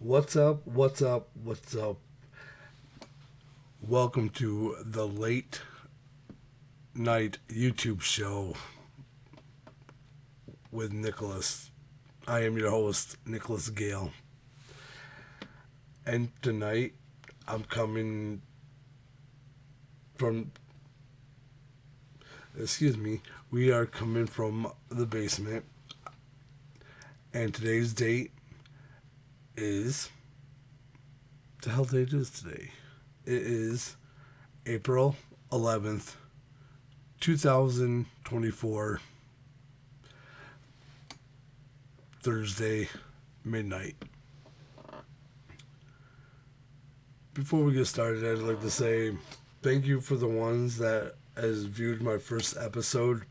What's up? What's up? What's up? Welcome to the late night YouTube show with Nicholas. I am your host, Nicholas Gale. And tonight I'm coming from, we are coming from the basement. And today's date is, the hell date is today? It is April 11th, 2024, Thursday, midnight. Before we get started, I'd like to say thank you for the ones that has viewed my first episode.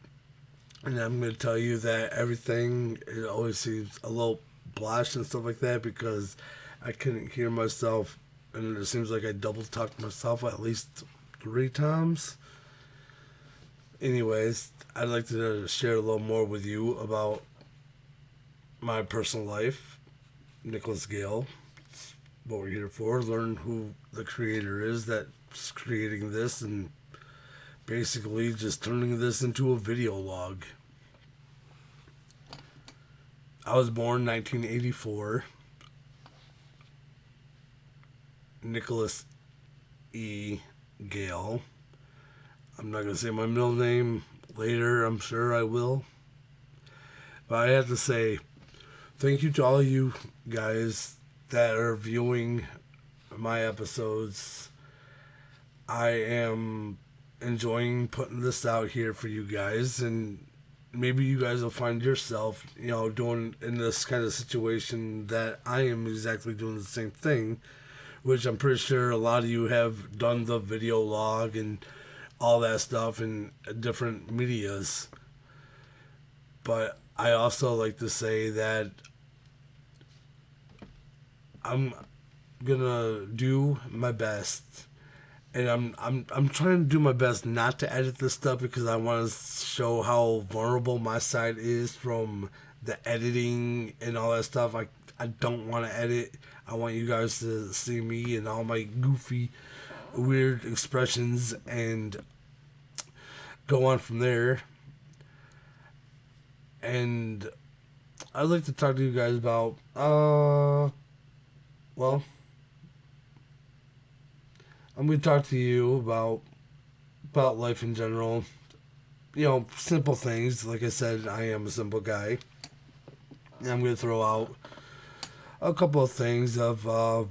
And I'm going to tell you that everything, it always seems a little blashed and stuff like that because I couldn't hear myself. And it seems like I double talked myself at least 3 times. Anyways, I'd like to share a little more with you about my personal life, Nicholas Gale. What we're here for, learn who the creator is that's creating this, and basically just turning this into a video log. I was born 1984, Nicholas E. Gale. I'm not going to say my middle name later, I'm sure I will. But I have to say, thank you to all you guys that are viewing my episodes. I am enjoying putting this out here for you guys, and maybe you guys will find yourself, doing in this kind of situation that I am exactly doing the same thing, which I'm pretty sure a lot of you have done the video log and all that stuff in different medias. But I also like to say that I'm gonna do my best, and I'm trying to do my best not to edit this stuff because I want to show how vulnerable my side is from the editing and all that stuff. I don't want to edit. I want you guys to see me and all my goofy, weird expressions and go on from there. And I'd like to talk to you guys about well, I'm going to talk to you about life in general. Simple things. Like I said, I am a simple guy. And I'm going to throw out a couple of things of, the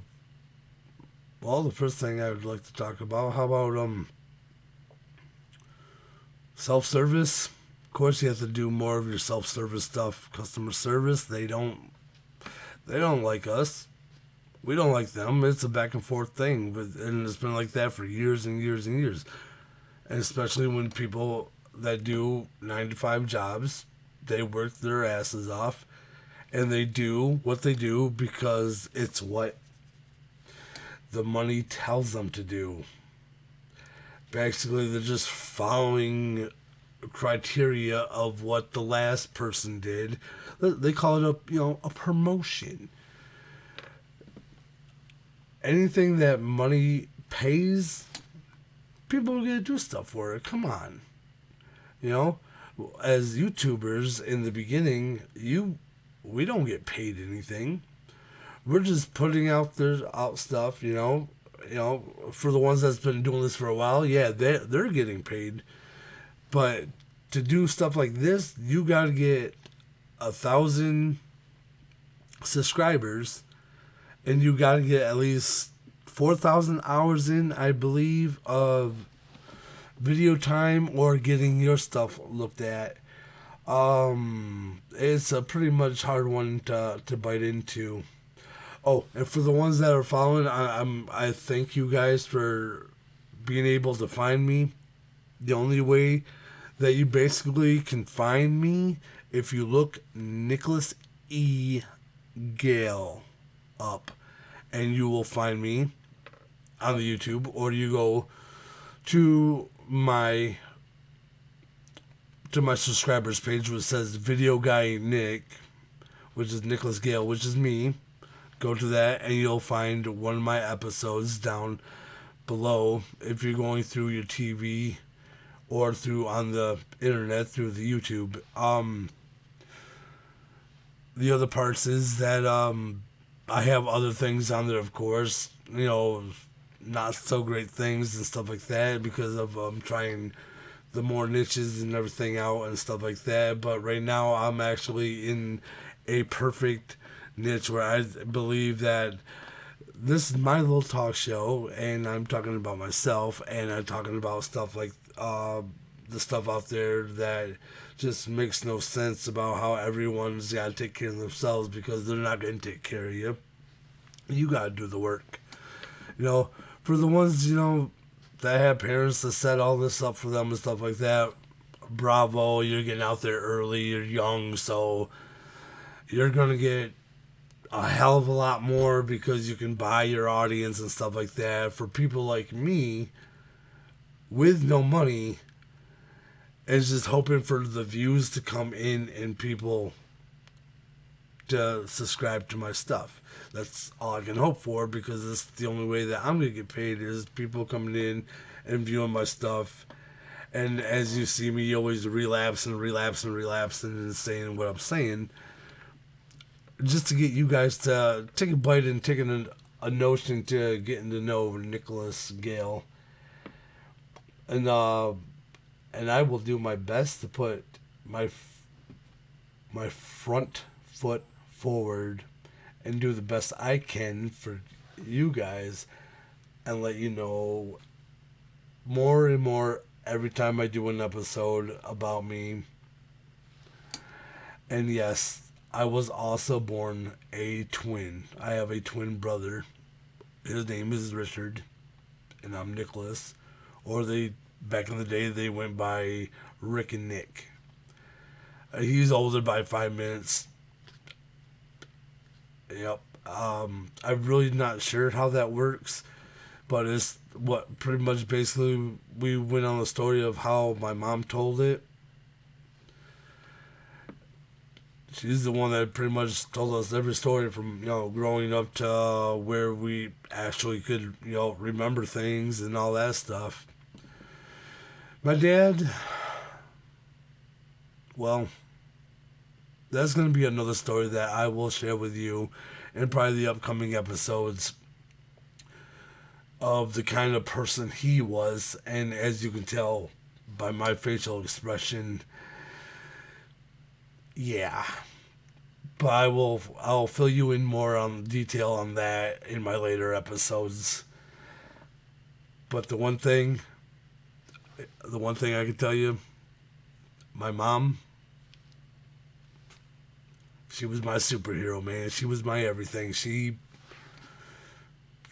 first thing I would like to talk about. How about, self-service? Of course, you have to do more of your self-service stuff. Customer service, they don't like us. We don't like them. It's a back and forth thing, and it's been like that for years and years and years. And especially when people that do 9 to 5 jobs, they work their asses off, and they do what they do because it's what the money tells them to do. Basically, they're just following criteria of what the last person did. They call it a promotion. Anything that money pays, people are gonna do stuff for it. Come on, you know. As YouTubers in the beginning, we don't get paid anything. We're just putting out stuff. For the ones that's been doing this for a while, yeah, they're getting paid. But to do stuff like this, you gotta get 1,000 subscribers, and you gotta get at least 4,000 hours in, I believe, of video time or getting your stuff looked at. It's a pretty much hard one to bite into. Oh, and for the ones that are following, I thank you guys for being able to find me. The only way that you basically can find me, if you look Nicholas E. Gale up, and you will find me on the YouTube, or you go to my subscribers page, which says Video Guy Nick, which is Nicholas Gale, which is me. Go to that and you'll find one of my episodes down below if you're going through your TV or through on the internet through the YouTube. The other parts is that I have other things on there, of course. Not so great things and stuff like that because of trying the more niches and everything out and stuff like that. But right now, I'm actually in a perfect niche where I believe that this is my little talk show, and I'm talking about myself, and I'm talking about stuff like the stuff out there that just makes no sense about how everyone's got to take care of themselves because they're not going to take care of you. You got to do the work. You know, for the ones, that have parents that set all this up for them and stuff like that, bravo, you're getting out there early, you're young, so you're going to get a hell of a lot more because you can buy your audience and stuff like that. For people like me with no money, it's just hoping for the views to come in and people to subscribe to my stuff. That's all I can hope for because it's the only way that I'm gonna get paid is people coming in and viewing my stuff. And as you see me always relapse and relapse and relapse and saying what I'm saying, just to get you guys to take a bite and take a notion to getting to know Nicholas Gale. And and I will do my best to put my front foot forward and do the best I can for you guys and let you know more and more every time I do an episode about me. And yes, I was also born a twin. I have a twin brother. His name is Richard, and I'm Nicholas. Or they back in the day they went by Rick and Nick. He's older by 5 minutes. Yep. I'm really not sure how that works, but it's what pretty much basically we went on the story of how my mom told it. She's the one that pretty much told us every story from growing up to where we actually could remember things and all that stuff. My dad, well, that's going to be another story that I will share with you in probably the upcoming episodes of the kind of person he was. And as you can tell by my facial expression, yeah. But I'll fill you in more on detail on that in my later episodes. But the one thing I can tell you, my mom, she was my superhero, man. She was my everything. She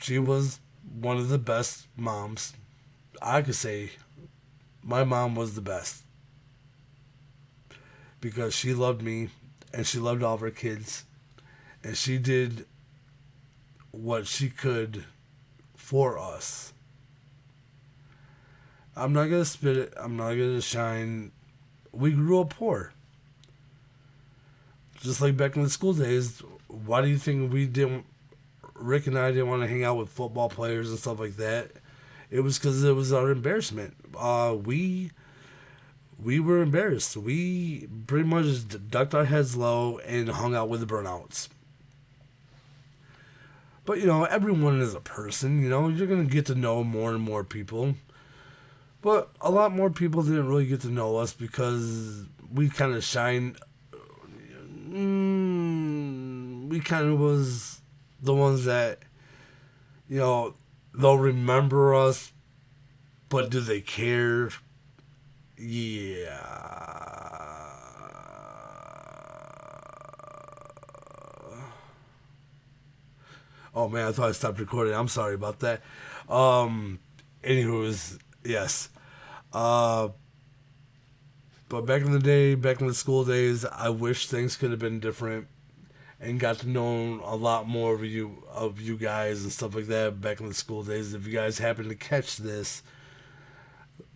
was one of the best moms. I could say my mom was the best because she loved me and she loved all of her kids and she did what she could for us. I'm not gonna spit it. I'm not gonna shine. We grew up poor. Just like back in the school days, why do you think Rick and I didn't want to hang out with football players and stuff like that? It was because it was our embarrassment. We were embarrassed. We pretty much ducked our heads low and hung out with the burnouts. But everyone is a person. You're gonna get to know more and more people. But a lot more people didn't really get to know us because we kind of shine. We kind of was the ones that they'll remember us, but do they care? Yeah. Oh man, I thought I stopped recording. I'm sorry about that. Um, Anywho's, yes. Uh, but back in the day, back in the school days, I wish things could have been different and got to know a lot more of you guys and stuff like that back in the school days. If you guys happen to catch this,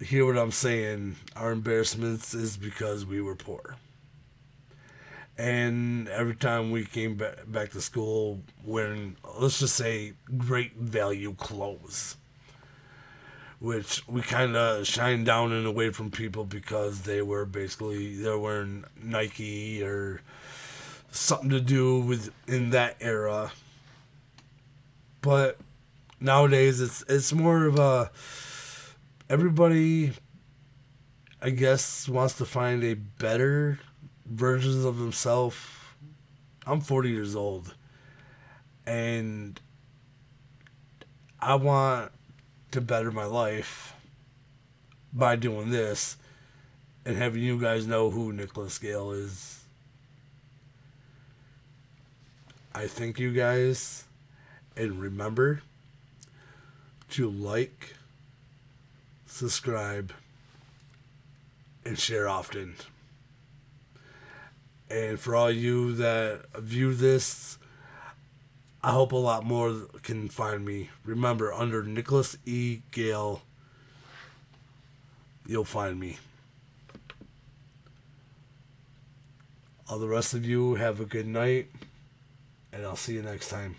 hear what I'm saying. Our embarrassments is because we were poor. And every time we came back to school wearing, let's just say, great value clothes, which we kind of shined down and away from people because they're wearing Nike or something to do with in that era. But nowadays it's more of a, everybody, I guess, wants to find a better versions of themselves. I'm 40 years old, and I want to better my life by doing this and having you guys know who Nicholas Gale is. I thank you guys, and remember to like, subscribe, and share often. And for all you that view this, I hope a lot more can find me. Remember, under Nicholas E. Gale, you'll find me. All the rest of you, have a good night, and I'll see you next time.